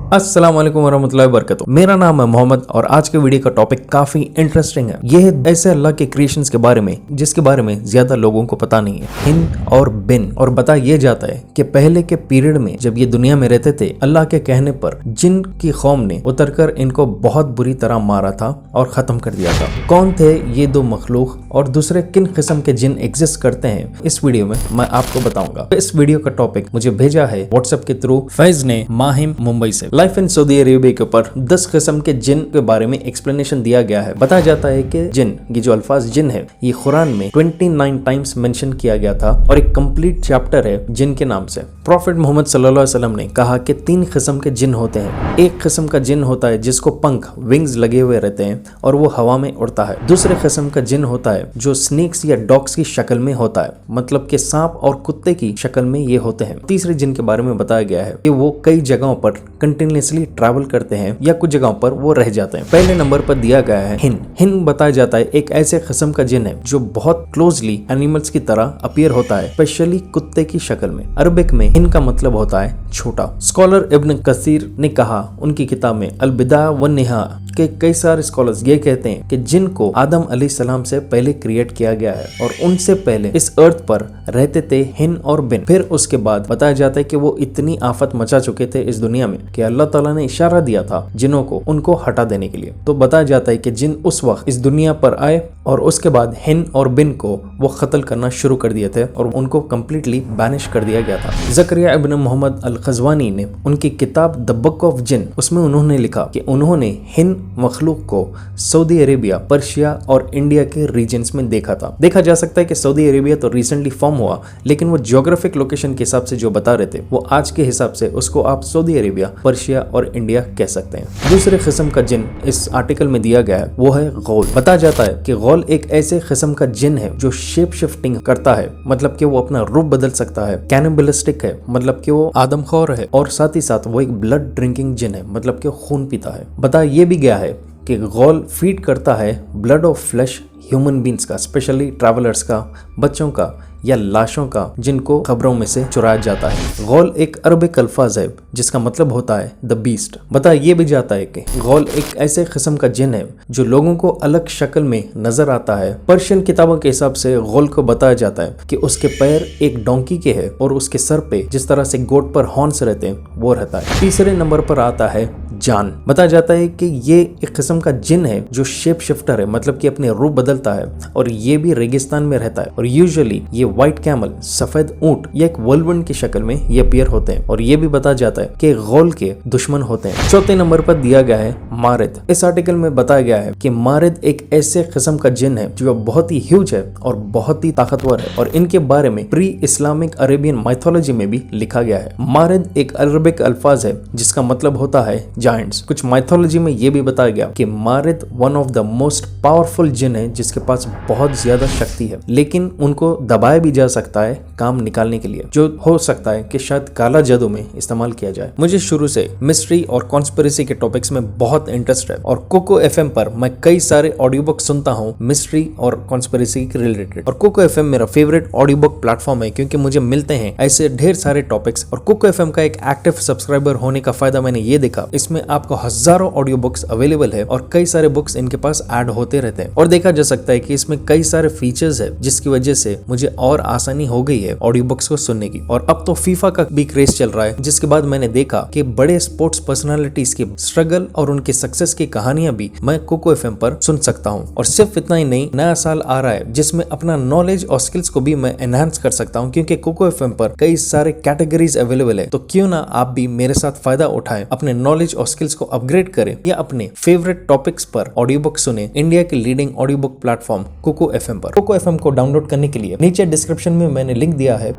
अस्सलाम वालेकुम वरहमतुल्लाहि वबरकातुहू। मेरा नाम है मोहम्मद और आज के वीडियो का टॉपिक काफी इंटरेस्टिंग है। यह है ऐसे अल्लाह के क्रिएशंस के बारे में जिसके बारे में ज्यादा लोगों को पता नहीं है, हिन और बिन। और बताया यह जाता है कि पहले के पीरियड में जब ये दुनिया में रहते थे, अल्लाह के कहने पर जिन की कौम ने उतरकर इनको बहुत बुरी तरह मारा था और खत्म कर दिया था। कौन थे ये दो मखलूक और दूसरे किन किस्म के जिन एग्जिस्ट करते हैं, इस वीडियो में मैं आपको बताऊंगा। इस वीडियो का टॉपिक मुझे भेजा है व्हाट्सएप के थ्रू फैज ने माहिम मुंबई से। लाइफ इन सऊदी अरेबिया के ऊपर 10 किस्म के जिन के बारे में एक्सप्लेनेशन दिया गया है। बताया जाता है कि जिन, ये जो अल्फाज जिन है, ये कुरान में 29 टाइम्स मेंशन किया गया था और एक कंप्लीट चैप्टर है जिन के नाम से। प्रॉफिट मोहम्मद सल्लल्लाहु अलैहि वसल्लम ने कहा कि 3 किस्म के जिन होते हैं। एक किस्म का जिन होता है जिसको पंख, विंग्स लगे हुए रहते हैं और वो हवा में उड़ता है। दूसरे किस्म का जिन होता है जो स्नेक्स या डॉग्स की शक्ल में होता है, मतलब कि सांप और कुत्ते की शक्ल में ये होते हैं। तीसरे जिन के बारे में बताया गया है कि वो कई जगहों पर कंटिन्यूसली ट्रैवल करते हैं या कुछ जगहों पर वो रह जाते हैं। पहले नंबर पर दिया गया है हिन। हिन बताया जाता है एक ऐसे किस्म का जिन है जो बहुत क्लोजली एनिमल्स की तरह अपीयर होता है, स्पेशली कुत्ते की शक्ल में। अरबिक में हिन का मतलब होता है छोटा। स्कॉलर इब्न कसीर ने कहा उनकी किताब में अल बिदा व निहा के कई सारे स्कॉलर्स ये कहते हैं कि जिन को आदम अलैहिस्सलाम से पहले क्रिएट किया गया है और उनसे पहले इस अर्थ पर रहते थे हिन और बिन। फिर उसके बाद बताया जाता है कि वो इतनी आफत मचा चुके थे इस दुनिया में कि अल्लाह ताला ने इशारा दिया था जिनों को उनको हटा देने के लिए। तो बताया जाता है कि जिन उस वक्त इस दुनिया पर आए और उसके बाद हिन और बिन को वो कत्ल करना शुरू कर दिए थे और उनको कम्प्लीटली बैनिश कर दिया गया था। ज़करिया इब्न मोहम्मद अल क़ज़वानी ने उनकी किताब द बुक ऑफ जिन, उसमें उन्होंने लिखा कि उन्होंने हिन मखलूक को सऊदी अरेबिया, पर्शिया और इंडिया के रीजन्स में देखा था। देखा जा सकता है कि सऊदी अरेबिया तो रिसेंटली फॉर्म हुआ, लेकिन वो ज्योग्राफिक लोकेशन के हिसाब से जो बता रहे थे वो आज के हिसाब से उसको आप सऊदी अरेबिया, पर्शिया और इंडिया कह सकते हैं। दूसरे किस्म का जिन इस आर्टिकल में दिया गया है वो है गौल। बताया जाता है कि गौल एक ऐसे किस्म का जिन है जो शेप शिफ्टिंग करता है, मतलब कि वो अपना रूप बदल सकता है। कैनिबलिस्टिक है, मतलब कि वो आदमखोर है, और साथ ही साथ वो एक ब्लड ड्रिंकिंग जिन है, मतलब कि खून पीता है। बताया ये भी गया है कि गौल फीड करता है blood of flash human beings का, स्पेशली ट्रैवलर्स का, बच्चों का या लाशों का, जिनको खबरों में से चुराया जाता है। गौल एक अरबिक अल्फाज है जिसका मतलब होता है द बीस्ट। बताया ये भी जाता है कि गौल एक ऐसे किस्म का जिन है जो लोगों को अलग शक्ल में नजर आता है। पर्शियन किताबों के हिसाब से गौल को बताया जाता है कि उसके पैर एक डोंकी के है और उसके सर पे जिस तरह से गोट पर हॉर्न्स रहते हैं वो रहता है। तीसरे नंबर पर आता है जान। बताया जाता है कि ये एक किस्म का जिन है जो शेप शिफ्टर है, मतलब कि अपने रूप बदलता है और ये भी रेगिस्तान में रहता है। और यूजुअली ये व्हाइट कैमल, सफेद ऊंट या एक वर्ल्डविंड की शक्ल में ये अपीयर होते हैं। और ये भी बताया जाता है कि गौल के दुश्मन होते हैं। चौथे नंबर पर दिया गया है मारिद। इस आर्टिकल में बताया गया है कि मारिद एक ऐसे किस्म का जिन है जो बहुत ही ह्यूज है और बहुत ही ताकतवर है, और इनके बारे में प्री इस्लामिक अरेबियन माइथोलॉजी में भी लिखा गया है। मारिद एक अरबिक अल्फाज है जिसका मतलब होता है जायंट्स। कुछ माइथोलॉजी में ये भी बताया गया कि मारिद one of the most powerful जिन है जिसके पास बहुत ज्यादा शक्ति है, लेकिन उनको दबाया भी जा सकता है काम निकालने के लिए, जो हो सकता है कि शायद काला जादू में इस्तेमाल किया जाए। मुझे शुरू से मिस्ट्री और कॉन्स्पिरेसी के टॉपिक्स में बहुत इंटरेस्ट है और कोको एफएम पर मैं कई सारे ऑडियो बुक सुनता हूँ मिस्ट्री और कॉन्स्पिरेसी के रिलेटेड। और कोको एफएम मेरा फेवरेट ऑडियो बुक प्लेटफॉर्म है क्योंकि मुझे मिलते हैं ऐसे ढेर सारे टॉपिक्स। और कोको एफएम का एक एक्टिव सब्सक्राइबर होने का फायदा मैंने ये देखा, इसमें आपको हजारों ऑडियो बुक्स अवेलेबल है और कई सारे बुक्स इनके पास ऐड होते रहते हैं। और देखा जा सकता है कि इसमें कई सारे फीचर्स है जिसकी वजह से मुझे और आसानी हो गई है ऑडियो बुक्स को सुनने की। और अब तो फीफा का भी क्रेज चल रहा है, जिसके बाद मैंने देखा कि बड़े स्पोर्ट्स पर्सनालिटीज की स्ट्रगल और उनके सक्सेस की कहानियां भी मैं कोको एफएम पर सुन सकता हूं। और सिर्फ इतना ही नहीं, नया साल आ रहा है जिसमें अपना नॉलेज और स्किल्स को भी मैं एनहांस कर सकता हूं क्योंकि कोको एफएम पर कई सारे कैटेगरीज अवेलेबल है। तो क्यों ना आप भी मेरे साथ फायदा उठाएं, अपने नॉलेज और स्किल्स को अपग्रेड करें या अपने फेवरेट टॉपिक्स पर ऑडियो बुक सुने इंडिया के leading audio book platform Kuku FM पर। कोको एफएम को डाउनलोड करने के लिए नीचे डिस्क्रिप्शन में मैंने लिंक दिया है।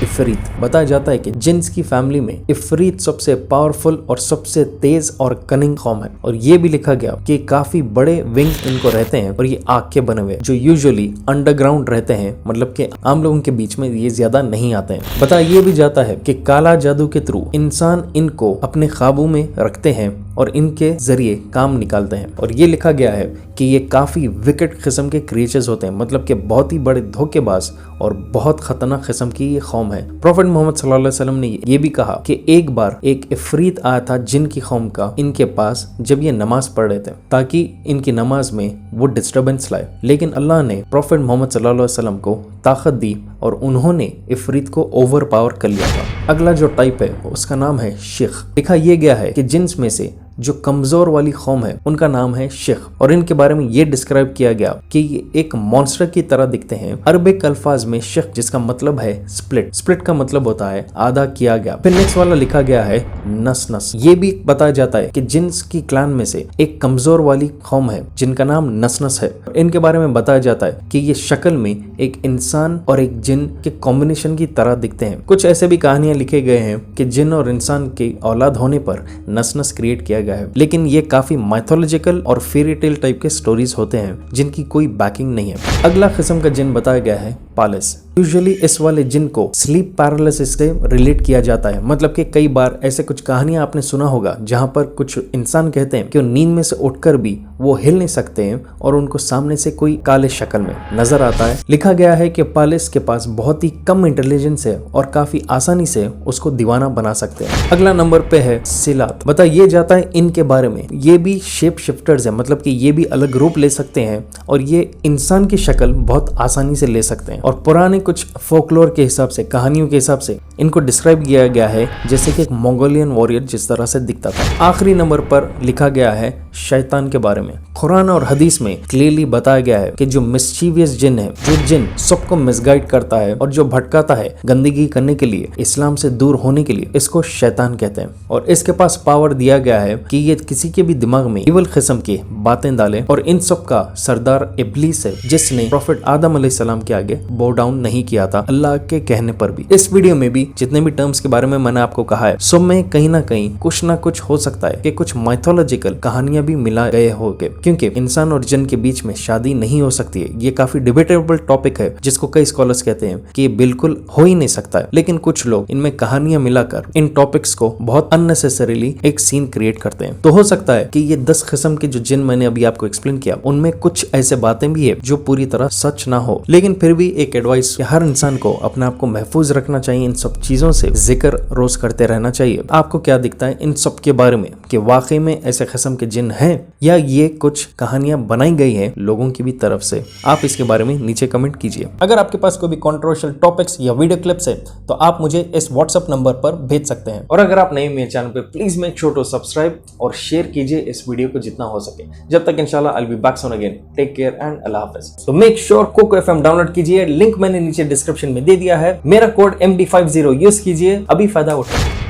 इफरीत। बताया जाता है कि जिन्स की फैमिली में इफरीत सबसे पावरफुल और सबसे तेज और कनिंग कौम है। और ये भी लिखा गया कि काफी बड़े विंग इनको रहते हैं और ये आग के बने हुए जो यूजुअली अंडरग्राउंड रहते हैं, मतलब कि आम लोगों के बीच में ये ज्यादा नहीं आते हैं। बताया ये भी जाता है कि काला जादू के थ्रू इंसान इनको अपने काबू में रखते हैं और इनके जरिए काम निकालते हैं। और ये लिखा गया है कि ये काफी विकेट किस्म के क्रिएचर्स होते हैं, मतलब कि बहुत ही बड़े धोखेबाज और बहुत खतरनाक किस्म की ये कौम है। प्रॉफेट मोहम्मद सल्लल्लाहु अलैहि वसल्लम ने ये भी कहा कि एक बार एक इफरीत आया था जिन की कौम का इनके पास जब ये नमाज पढ़ रहे थे, ताकि इनकी नमाज में वो डिस्टर्बेंस लाए। लेकिन अल्लाह ने प्रॉफेट मोहम्मद सल्लल्लाहु अलैहि वसल्लम को ताकत दी और उन्होंने इफरीत को ओवर पावर कर लिया था। अगला जो टाइप है उसका नाम है शिख। लिखा यह गया है कि जिन्स में से जो कमजोर वाली कौम है उनका नाम है शिख, और इनके बारे में ये डिस्क्राइब किया गया कि ये एक मॉन्स्टर की तरह दिखते हैं। अरबिक अल्फाज में शिख जिसका मतलब है स्प्लिट, स्प्लिट का मतलब होता है आधा किया गया। फिर नेक्स्ट वाला लिखा गया है नस नस। ये भी बताया जाता है कि जिन्स की क्लान में से एक कमजोर वाली कौम है जिनका नाम नस नस है। इनके बारे में बताया जाता है कि ये शक्ल में एक इंसान और एक जिन के कॉम्बिनेशन की तरह दिखते हैं। कुछ ऐसे भी कहानियां लिखे गए हैं कि जिन और इंसान की औलाद होने पर नस नस क्रिएट किया गया है, लेकिन ये काफी माइथोलॉजिकल और फेरी टेल टाइप के स्टोरीज होते हैं जिनकी कोई बैकिंग नहीं है। अगला किस्म का जिन बताया गया है पालिस। यूजुअली इस वाले जिन को स्लीप पैरालिसिस से रिलेट किया जाता है, मतलब कि कई बार ऐसे कुछ कहानियां आपने सुना होगा जहां पर कुछ इंसान कहते हैं कि नींद में से उठकर भी वो हिल नहीं सकते हैं और उनको सामने से कोई काले शक्ल में नजर आता है। लिखा गया है कि पालिस के पास बहुत ही कम इंटेलिजेंस है और काफी आसानी से उसको दीवाना बना सकते हैं। अगला नंबर पे है सिलात। बताया जाता है इनके बारे में ये भी शेप शिफ्टर्स है, मतलब कि ये भी अलग रूप ले सकते हैं और ये इंसान की शक्ल बहुत आसानी से ले सकते हैं। और पुराने कुछ फोकलोर के हिसाब से, कहानियों के हिसाब से इनको डिस्क्राइब किया गया है जैसे कि एक मंगोलियन वॉरियर जिस तरह से दिखता था। आखिरी नंबर पर लिखा गया है शैतान के बारे में। कुरान और हदीस में क्लियरली बताया गया है कि जो मिस्चीवियस जिन है, जो जिन सबको मिसगाइड करता है और जो भटकाता है गंदगी करने के लिए, इस्लाम से दूर होने के लिए, इसको शैतान कहते हैं। और इसके पास पावर दिया गया है कि ये किसी के भी दिमाग में इवल किस्म की बातें डाले। और इन सब का सरदार इब्लीस है जिसने प्रॉफेट आदम अलैहिस्सलाम के आगे बो डाउन नहीं किया था अल्लाह के कहने पर भी। इस वीडियो में भी जितने भी टर्म्स के बारे में मैंने आपको कहा है, सब में कहीं ना कहीं कुछ ना कुछ हो सकता है कि कुछ माइथोलॉजिकल कहानियां भी मिला गए होंगे, क्योंकि इंसान और जिन के बीच में शादी नहीं हो सकती है। ये काफी डिबेटेबल टॉपिक है जिसको कई स्कॉलर्स कहते हैं कि ये बिल्कुल हो ही नहीं सकता है, लेकिन कुछ लोग इनमें कहानियां मिलाकर इन टॉपिक्स को बहुत अननेसेसरीली एक सीन क्रिएट करते हैं। तो हो सकता है कि ये 10 किस्म के जो जिन मैंने अभी आपको एक्सप्लेन किया उनमें कुछ ऐसे बातें भी है जो पूरी तरह सच ना हो, लेकिन फिर भी एक एडवाइस कि हर इंसान को अपने आप को महफूज रखना चाहिए, इन सब चीजों से जिक्र रोज करते रहना चाहिए। आपको क्या दिखता है इन सब के बारे में कि वाकई में ऐसे किस्म के जिन हैं या ये कुछ कहानियां बनाई गई हैं लोगों की भी तरफ से? आप इसके बारे में नीचे कमेंट कीजिए। अगर आपके पास कोई भी कंट्रोवर्शियल टॉपिक्स या वीडियो क्लिप्स है तो आप मुझे इस व्हाट्सएप नंबर पर भेज सकते हैं। और अगर आप नए मेरे चैनल पे please make sure to subscribe और शेयर कीजिए इस वीडियो को जितना हो सके। जब तक इंशाल्लाह I will be back soon again. Take care and अल्लाह हाफिज। तो make sure Koko FM download कीजिए, लिंक मैंने नीचे डिस्क्रिप्शन में दे दिया है। मेरा कोड MD50 यूज कीजिए, अभी फायदा उठाइए।